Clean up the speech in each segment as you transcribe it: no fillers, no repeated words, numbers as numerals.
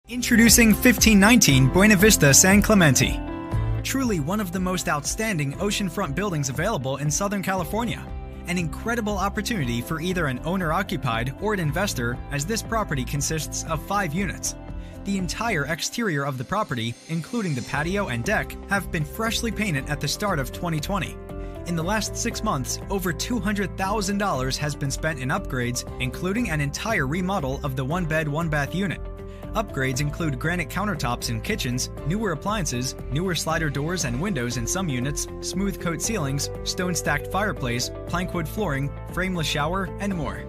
Introducing 1519 Buena Vista San Clemente. Truly one of the most outstanding oceanfront buildings available in Southern California. An incredible opportunity for either an owner-occupied or an investor, as this property consists of 5 units. The entire exterior of the property, including the patio and deck, have been freshly painted at the start of 2020. In the last 6 months, over $200,000 has been spent in upgrades, including an entire remodel of the 1-bed, 1-bath unit. Upgrades include granite countertops in kitchens, newer appliances, newer slider doors and windows in some units, smooth coat ceilings, stone-stacked fireplace, plankwood flooring, frameless shower, and more.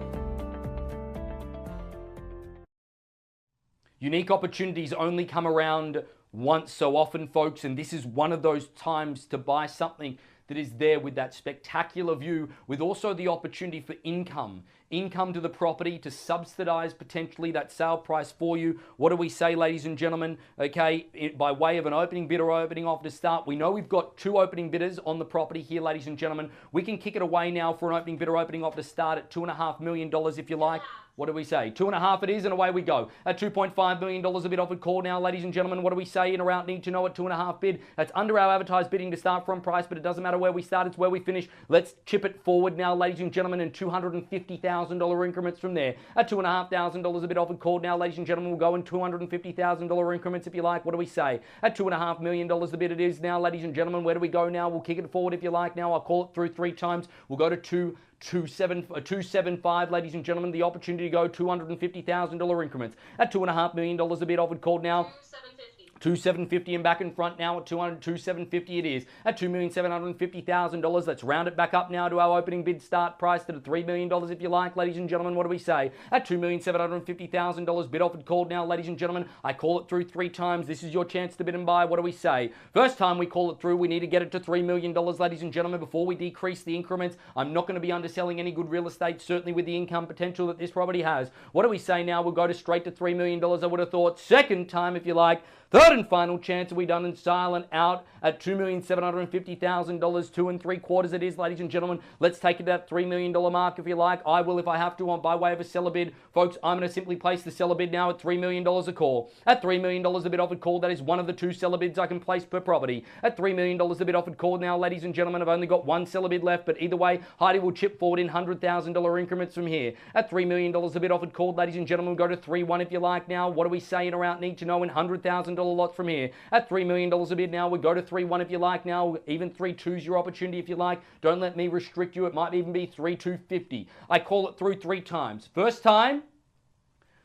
Unique opportunities only come around once so often, folks, and this is one of those times to buy something that is there with that spectacular view, with also the opportunity for income to the property to subsidize potentially that sale price for you. What do we say, ladies and gentlemen? Okay, by way of an opening bid or opening offer to start, we know we've got 2 opening bidders on the property here, ladies and gentlemen. We can kick it away now for an opening bid or opening offer to start at $2.5 million if you like. What do we say? 2.5 it is, and away we go. At $2.5 million a bid offered call now, ladies and gentlemen. What do we say in around need to know at 2.5 bid? That's under our advertised bidding to start from price, but it doesn't matter where we start, it's where we finish. Let's chip it forward now, ladies and gentlemen, in $250,000 increments from there. At $2,500 a bid offered call now, ladies and gentlemen. We'll go in $250,000 increments if you like. What do we say? At $2.5 million a bid it is now, ladies and gentlemen. Where do we go now? We'll kick it forward if you like now. I'll call it through 3 times. We'll go to 275, ladies and gentlemen, the opportunity to go $250,000 increments. At $2.5 million a bid offered called now. 2,750 and back in front now at 2,750 it is. At $2,750,000, let's round it back up now to our opening bid start price to the $3 million if you like, ladies and gentlemen. What do we say? At $2,750,000 bid offered called now, ladies and gentlemen. I call it through 3 times. This is your chance to bid and buy. What do we say? First time we call it through, we need to get it to $3 million, ladies and gentlemen, before we decrease the increments. I'm not going to be underselling any good real estate, certainly with the income potential that this property has. What do we say now? We'll go to straight to $3 million, I would have thought. Second time, if you like. Third and final chance, are we done and silent out at $2,750,000, 2 3/4 it is, ladies and gentlemen. Let's take it to that $3 million mark if you like. I will if I have to on by way of a seller bid. Folks, I'm going to simply place the seller bid now at $3 million a call. At $3 million a bid offered call, that is one of the 2 seller bids I can place per property. At $3 million a bid offered call now, ladies and gentlemen, I've only got 1 seller bid left, but either way, Heidi will chip forward in $100,000 increments from here. At $3 million a bid offered call, ladies and gentlemen, we'll go to 3-1 if you like now. What do we say in around need to know in $100,000 lots from here? At $3 million a bid now, we go to 3-1 if you like now. Even 3-2's your opportunity if you like. Don't let me restrict you. It might even be 3-250. I call it through 3 times. First time,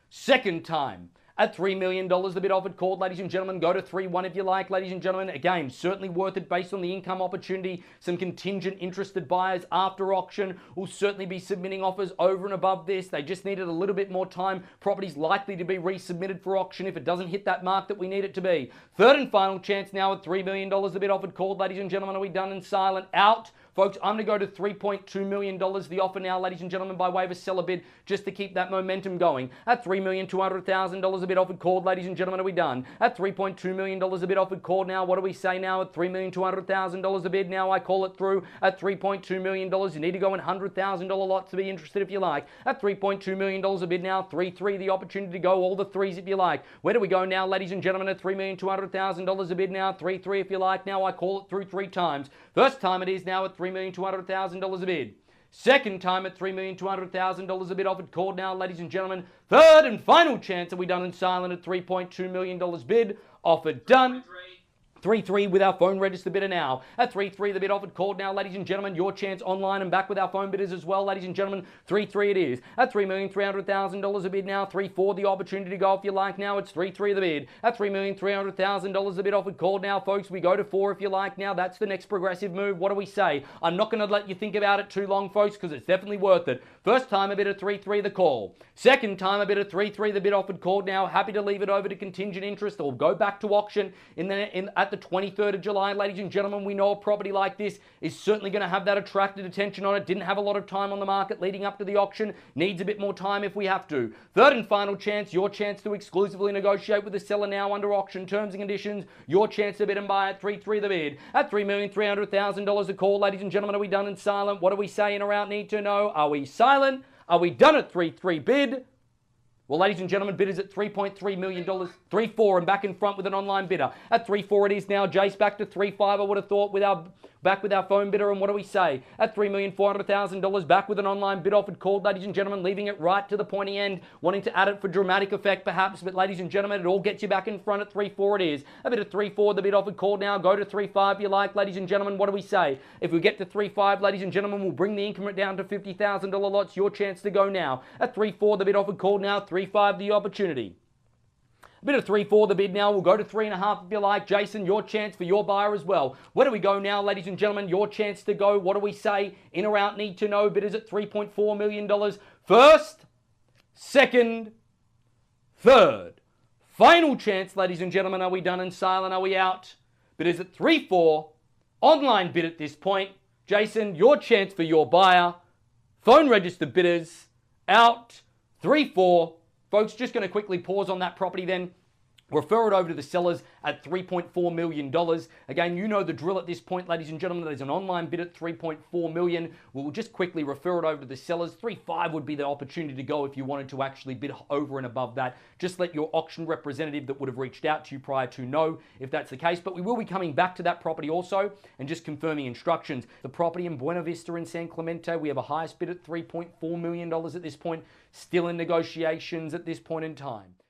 second time. At $3 million, the bid offered called, ladies and gentlemen. Go to 3-1 if you like, ladies and gentlemen. Again, certainly worth it based on the income opportunity. Some contingent interested buyers after auction will certainly be submitting offers over and above this. They just needed a little bit more time. Property's likely to be resubmitted for auction if it doesn't hit that mark that we need it to be. Third and final chance now at $3 million, the bid offered called, ladies and gentlemen. Are we done and silent? Out. Folks, I'm going to go to $3.2 million, the offer now, ladies and gentlemen, by way of a seller bid, just to keep that momentum going. At $3,200,000 a bid offered called, ladies and gentlemen, are we done? At $3.2 million a bid offered called now, what do we say now? At $3,200,000 a bid now, I call it through. At $3.2 million, you need to go in $100,000 lots to be interested if you like. At $3.2 million a bid now, 3-3, the opportunity to go all the 3s if you like. Where do we go now, ladies and gentlemen? At $3,200,000 a bid now, 3-3 if you like. Now I call it through 3 times. First time it is now at $3,200,000 a bid. Second time at $3,200,000 a bid offered called now, ladies and gentlemen. Third and final chance, are we done and silent at $3.2 million bid. Offered done. 3-3 with our phone register bidder now. At 3-3, the bid offered called now, ladies and gentlemen. Your chance online and back with our phone bidders as well, ladies and gentlemen. 3-3 it is. At $3,300,000 a bid now. 3-4, the opportunity to go if you like now. It's 3-3 the bid. At $3,300,000 a bid offered called now, folks. We go to 4 if you like now. That's the next progressive move. What do we say? I'm not going to let you think about it too long, folks, because it's definitely worth it. First time a bid at 3-3 the call. Second time a bid at 3-3 the bid offered called now. Happy to leave it over to contingent interest or go back to auction at the 23rd of July, ladies and gentlemen. We know a property like this is certainly going to have that attracted attention on it. Didn't have a lot of time on the market leading up to the auction. Needs a bit more time if we have to. Third and final chance, your chance to exclusively negotiate with the seller now under auction terms and conditions. Your chance to bid and buy at 3-3 the bid. At $3,300,000 a call, ladies and gentlemen. Are we done and silent? What do we say in around need to know? Are we silent? Are we done at 3-3 bid? Well, ladies and gentlemen, bidders at $3.3 million. 3.4 and back in front with an online bidder. At 3.4 it is now. Jace back to 3.5, I would have thought, back with our phone bidder. And what do we say? At $3,400,000 back with an online bid offered called, ladies and gentlemen, leaving it right to the pointy end, wanting to add it for dramatic effect perhaps. But ladies and gentlemen, it all gets you back in front at 3.4 it is. A bit of 3.4, the bid offered called now. Go to 3.5 you like, ladies and gentlemen. What do we say? If we get to 3.5, ladies and gentlemen, we'll bring the increment down to $50,000 lots. Your chance to go now. At 3.4, the bid offered called now. 3.5, the opportunity. A bit of 3.4 the bid now. We'll go to 3.5 if you like. Jason, your chance for your buyer as well. Where do we go now, ladies and gentlemen? Your chance to go. What do we say? In or out, need to know. Bidders at $3.4 million. First, second, third. Final chance, ladies and gentlemen. Are we done and silent? Are we out? Bidders at 3.4. Online bid at this point. Jason, your chance for your buyer. Phone registered bidders. Out. 3.4. Folks, just going to quickly pause on that property then. Refer it over to the sellers at $3.4 million. Again, you know the drill at this point, ladies and gentlemen. There's an online bid at $3.4 million. We'll just quickly refer it over to the sellers. 3.5 would be the opportunity to go if you wanted to actually bid over and above that. Just let your auction representative that would have reached out to you prior to know if that's the case. But we will be coming back to that property also and just confirming instructions. The property in Buena Vista in San Clemente, we have a highest bid at $3.4 million at this point. Still in negotiations at this point in time.